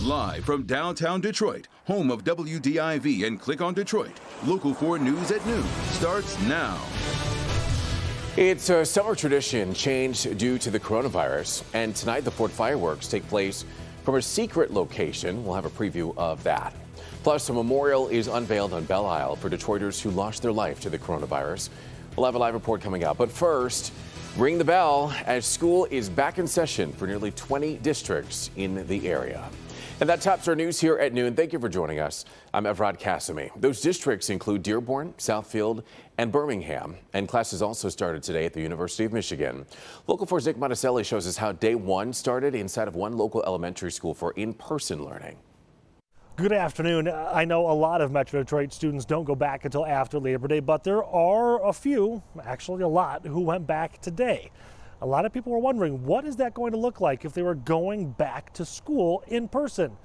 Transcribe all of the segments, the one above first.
Live from downtown Detroit, home of WDIV and Click on Detroit, Local 4 News at noon starts now. It's a summer tradition changed due to the coronavirus, and tonight the Fort fireworks take place from a secret location. We'll have a preview of that. Plus, a memorial is unveiled on Belle Isle for Detroiters who lost their life to the coronavirus. We'll have a live report coming out. But first, ring the bell as school is back in session for nearly 20 districts in the area. And that tops our news here at noon. Thank you for joining us. I'm Evrod Cassimy. Those districts include Dearborn, Southfield, and Birmingham. And classes also started today at the University of Michigan. Local 4's Nick Monticelli shows us how day one started inside of one local elementary school for in-person learning. Good afternoon. I know a lot of Metro Detroit students don't go back until after Labor Day, but there are a few, actually a lot, who went back today. A lot of people were wondering, what is that going to look like if they were going back to school in person?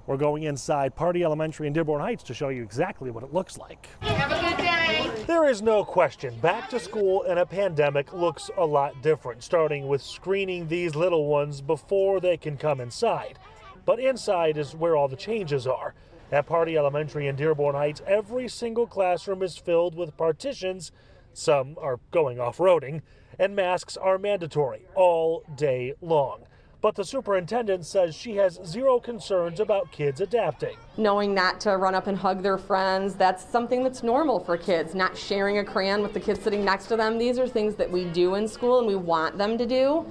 We're going inside Pardee Elementary in Dearborn Heights to show you exactly what it looks like. Have a good day. There is no question, back to school in a pandemic looks a lot different, starting with screening these little ones before they can come inside. But inside is where all the changes are. At Pardee Elementary in Dearborn Heights, every single classroom is filled with partitions. Some are going off-roading, and masks are mandatory all day long. But the superintendent says she has zero concerns about kids adapting. Knowing not to run up and hug their friends, that's something that's normal for kids. Not sharing a crayon with the kids sitting next to them. These are things that we do in school and we want them to do.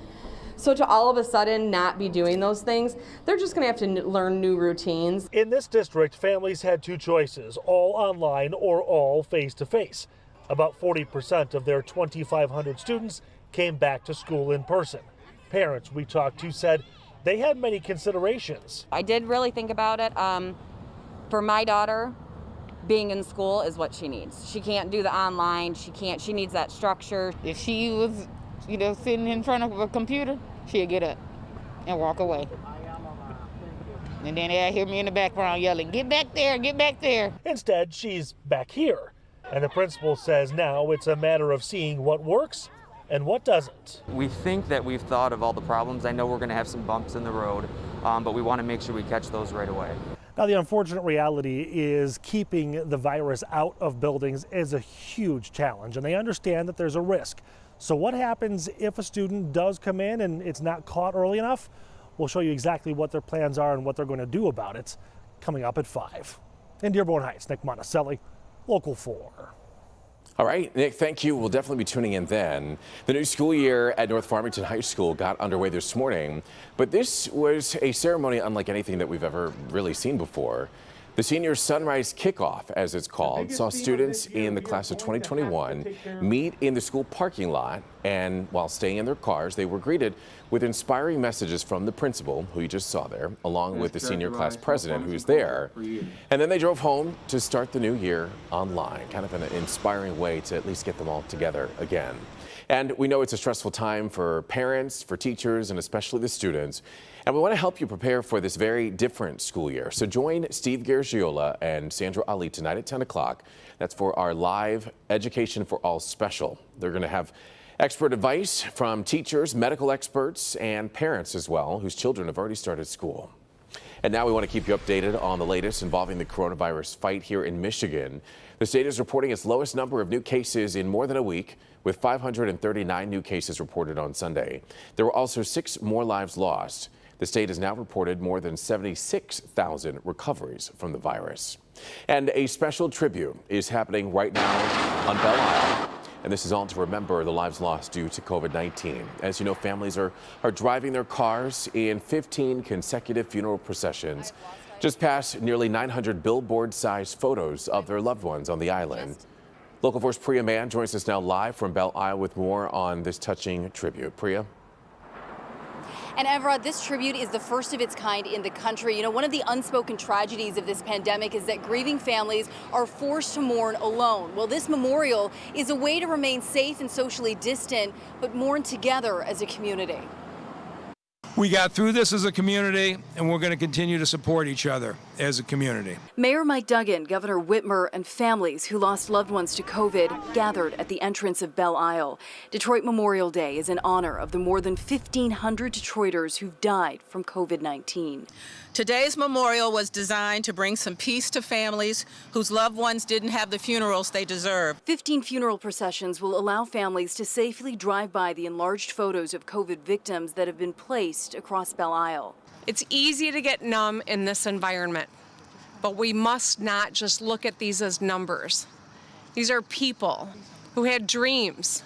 So to all of a sudden not be doing those things, they're just going to have to learn new routines. In this district, families had two choices, all online or all face-to-face. About 40% of their 2,500 students came back to school in person. Parents we talked to said they had many considerations. I did really think about it. For my daughter, being in school is what she needs. She can't do the online. She needs that structure. If she was, sitting in front of a computer, she'd get up and walk away. And then they'd hear me in the background yelling, "Get back there, get back there." Instead, she's back here. And the principal says now it's a matter of seeing what works and what doesn't. We think that we've thought of all the problems. I know we're going to have some bumps in the road, but we want to make sure we catch those right away. Now, the unfortunate reality is keeping the virus out of buildings is a huge challenge, and they understand that there's a risk. So what happens if a student does come in and it's not caught early enough? We'll show you exactly what their plans are and what they're going to do about it coming up at 5. In Dearborn Heights, Nick Monticelli, Local 4. All right, Nick, thank you. We'll definitely be tuning in then. The new school year at North Farmington High School got underway this morning, but this was a ceremony unlike anything that we've ever really seen before. The Senior Sunrise Kickoff, as it's called, saw students in the class of 2021 meet in the school parking lot, and while staying in their cars, they were greeted with inspiring messages from the principal, who you just saw there, along with the senior class president, who's there. And then they drove home to start the new year online, kind of an inspiring way to at least get them all together again. And we know it's a stressful time for parents, for teachers, and especially the students. And we want to help you prepare for this very different school year. So join Steve Garagiola and Sandra Ali tonight at 10 o'clock. That's for our live Education for All special. They're going to have expert advice from teachers, medical experts, and parents as well, whose children have already started school. And now we want to keep you updated on the latest involving the coronavirus fight here in Michigan. The state is reporting its lowest number of new cases in more than a week, with 539 new cases reported on Sunday. There were also 6 more lives lost. The state has now reported more than 76,000 recoveries from the virus. And a special tribute is happening right now on Belle Isle. And this is all to remember the lives lost due to COVID-19. As you know, families are driving their cars in 15 consecutive funeral processions, just past nearly 900 billboard-sized photos of their loved ones on the island. Local 4's Priya Mann joins us now live from Belle Isle with more on this touching tribute. Priya? And Evrod, this tribute is the first of its kind in the country. You know, one of the unspoken tragedies of this pandemic is that grieving families are forced to mourn alone. Well, this memorial is a way to remain safe and socially distant, but mourn together as a community. We got through this as a community, and we're going to continue to support each other as a community. Mayor Mike Duggan, Governor Whitmer, and families who lost loved ones to COVID gathered at the entrance of Belle Isle. Detroit Memorial Day is in honor of the more than 1,500 Detroiters who've died from COVID-19. Today's memorial was designed to bring some peace to families whose loved ones didn't have the funerals they deserve. 15 funeral processions will allow families to safely drive by the enlarged photos of COVID victims that have been placed across Belle Isle. It's easy to get numb in this environment, but we must not just look at these as numbers. These are people who had dreams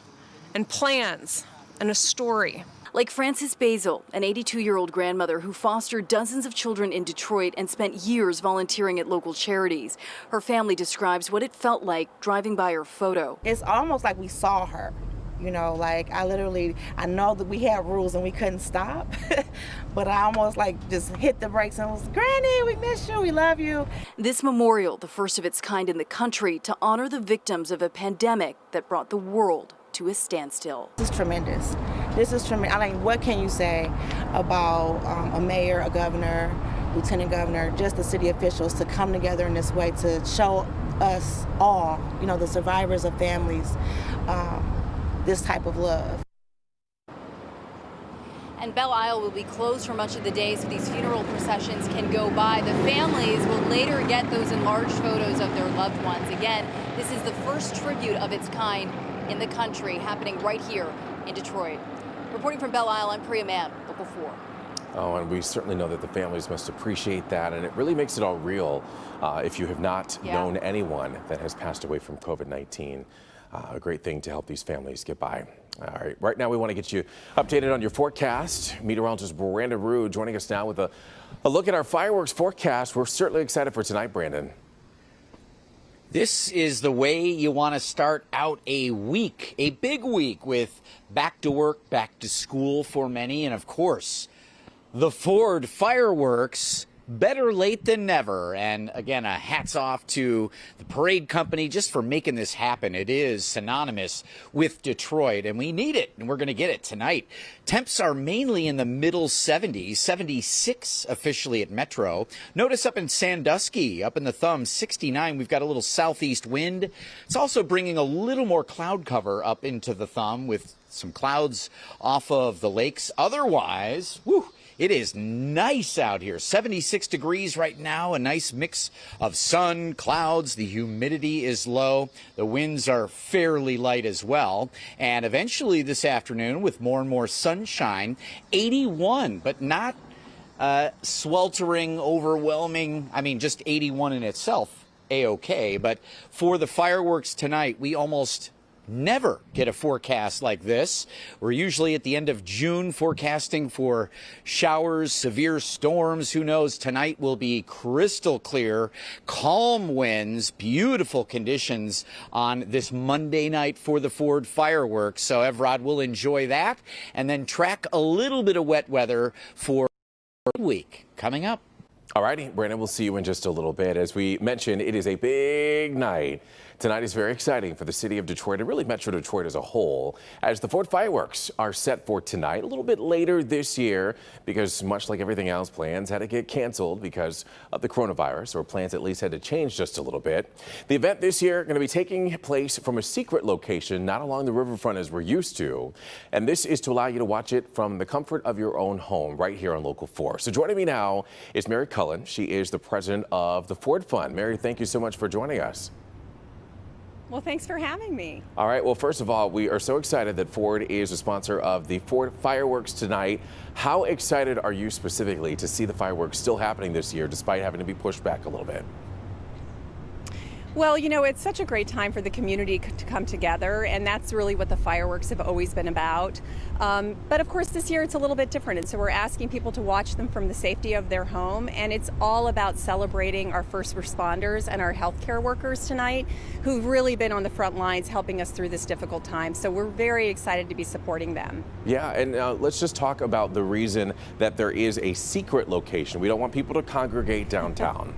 and plans and a story. Like Frances Basil, an 82-year-old grandmother who fostered dozens of children in Detroit and spent years volunteering at local charities. Her family describes what it felt like driving by her photo. It's almost like we saw her. You know, like I know that we had rules and we couldn't stop, but I almost like just hit the brakes and was, Granny, we miss you, we love you. This memorial, the first of its kind in the country to honor the victims of a pandemic that brought the world to a standstill. This is tremendous. This is tremendous. I mean, what can you say about a mayor, a governor, lieutenant governor, just the city officials to come together in this way to show us all, you know, the survivors of families, this type of love. And Belle Isle will be closed for much of the day, so these funeral processions can go by. The families will later get those enlarged photos of their loved ones. Again, this is the first tribute of its kind in the country, happening right here in Detroit. Reporting from Belle Isle, I'm Priya Mann, Local 4. Oh, and we certainly know that the families must appreciate that, and it really makes it all real if you have not known anyone that has passed away from COVID-19. A great thing to help these families get by. All right, right now we want to get you updated on your forecast. Meteorologist Brandon Rue joining us now with a look at our fireworks forecast. We're certainly excited for tonight, Brandon. This is the way you want to start out a week, a big week with back to work, back to school for many, and of course, the Ford fireworks. Better late than never. And again, a hats off to the parade company just for making this happen. It is synonymous with Detroit, and we need it, and we're going to get it tonight. Temps are mainly in the middle 70s, 76 officially at Metro. Notice up in Sandusky, up in the Thumb, 69. We've got a little southeast wind. It's also bringing a little more cloud cover up into the Thumb with some clouds off of the lakes. Otherwise, whew, it is nice out here. 76 degrees right now, a nice mix of sun, clouds. The humidity is low. The winds are fairly light as well. And eventually this afternoon, with more and more sunshine, 81, but not sweltering, overwhelming. I mean, just 81 in itself, A-okay. But for the fireworks tonight, we almost never get a forecast like this. We're usually at the end of June forecasting for showers, severe storms. Who knows? Tonight will be crystal clear, calm winds, beautiful conditions on this Monday night for the Ford fireworks. So Evrod will enjoy that and then track a little bit of wet weather for week coming up. All righty, Brandon, we'll see you in just a little bit. As we mentioned, it is a big night. Tonight is very exciting for the city of Detroit and really Metro Detroit as a whole, as the Ford fireworks are set for tonight, a little bit later this year, because much like everything else, plans had to get canceled because of the coronavirus, or plans at least had to change just a little bit. The event this year going to be taking place from a secret location, not along the riverfront as we're used to, and this is to allow you to watch it from the comfort of your own home right here on Local 4. So joining me now is Mary Cullen. She is the president of the Ford Fund. Mary, thank you so much for joining us. Well, thanks for having me. All right. Well, first of all, we are so excited that Ford is a sponsor of the Ford fireworks tonight. How excited are you specifically to see the fireworks still happening this year, despite having to be pushed back a little bit? Well, you know, it's such a great time for the community to come together, and that's really what the fireworks have always been about. But of course, this year it's a little bit different, and so we're asking people to watch them from the safety of their home, and it's all about celebrating our first responders and our healthcare workers tonight, who've really been on the front lines helping us through this difficult time. So we're very excited to be supporting them. Yeah, and let's just talk about the reason that there is a secret location. We don't want people to congregate downtown.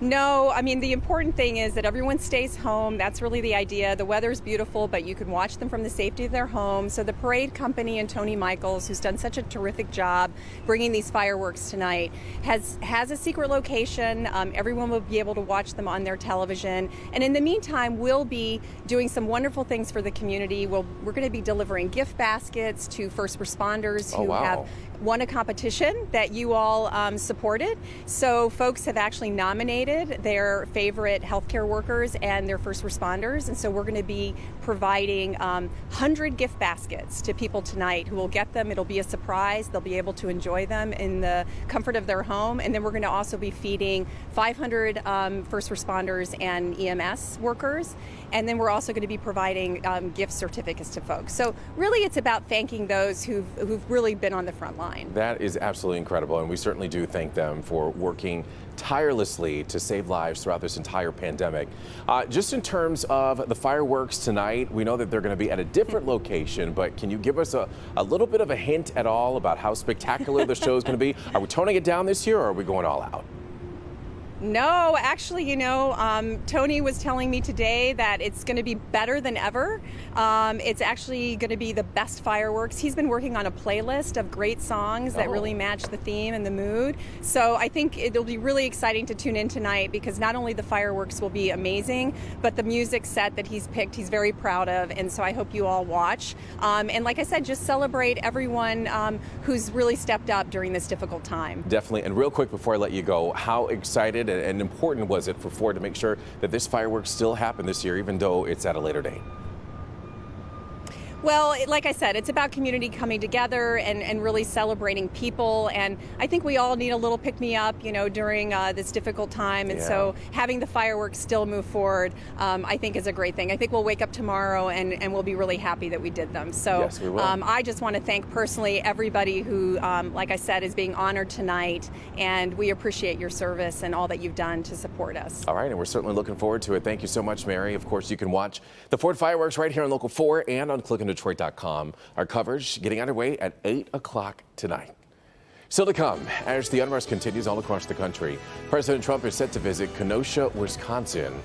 No, I mean, the important thing is that everyone stays home. That's really the idea. The weather's beautiful, but you can watch them from the safety of their home. So the parade company and Tony Michaels, who's done such a terrific job bringing these fireworks tonight, has a secret location. Everyone will be able to watch them on their television. And in the meantime, we'll be doing some wonderful things for the community. We're going to be delivering gift baskets to first responders who have won a competition that you all supported. So folks have actually nominated their favorite healthcare workers and their first responders. And so we're going to be providing 100 gift baskets to people tonight who will get them. It'll be a surprise. They'll be able to enjoy them in the comfort of their home. And then we're going to also be feeding 500 first responders and EMS workers. And then we're also going to be providing gift certificates to folks. So really it's about thanking those who've really been on the front line. That is absolutely incredible, and we certainly do thank them for working tirelessly to save lives throughout this entire pandemic. Just in terms of the fireworks tonight, we know that they're going to be at a different location, but can you give us a little bit of a hint at all about how spectacular the show is going to be? Are we toning it down this year, or are we going all out? No, actually, Tony was telling me today that it's going to be better than ever. It's actually going to be the best fireworks. He's been working on a playlist of great songs that really match the theme and the mood. So I think it'll be really exciting to tune in tonight, because not only the fireworks will be amazing, but the music set that he's picked, he's very proud of. And so I hope you all watch. And like I said, just celebrate everyone who's really stepped up during this difficult time. Definitely. And real quick before I let you go, how excited and important was it for Ford to make sure that this fireworks still happen this year, even though it's at a later date? Well, like I said, it's about community coming together and really celebrating people. And I think we all need a little pick-me-up, during this difficult time. And so having the fireworks still move forward, I think is a great thing. I think we'll wake up tomorrow and we'll be really happy that we did them. So yes, we will. I just want to thank personally everybody who, like I said, is being honored tonight. And we appreciate your service and all that you've done to support us. All right, and we're certainly looking forward to it. Thank you so much, Mary. Of course, you can watch the Ford fireworks right here on Local 4 and on ClickOnDetroit.com. Our coverage getting underway at 8 o'clock tonight. Still to come, as the unrest continues all across the country, President Trump is set to visit Kenosha, Wisconsin.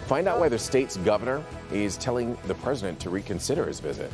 Find out why the state's governor is telling the president to reconsider his visit.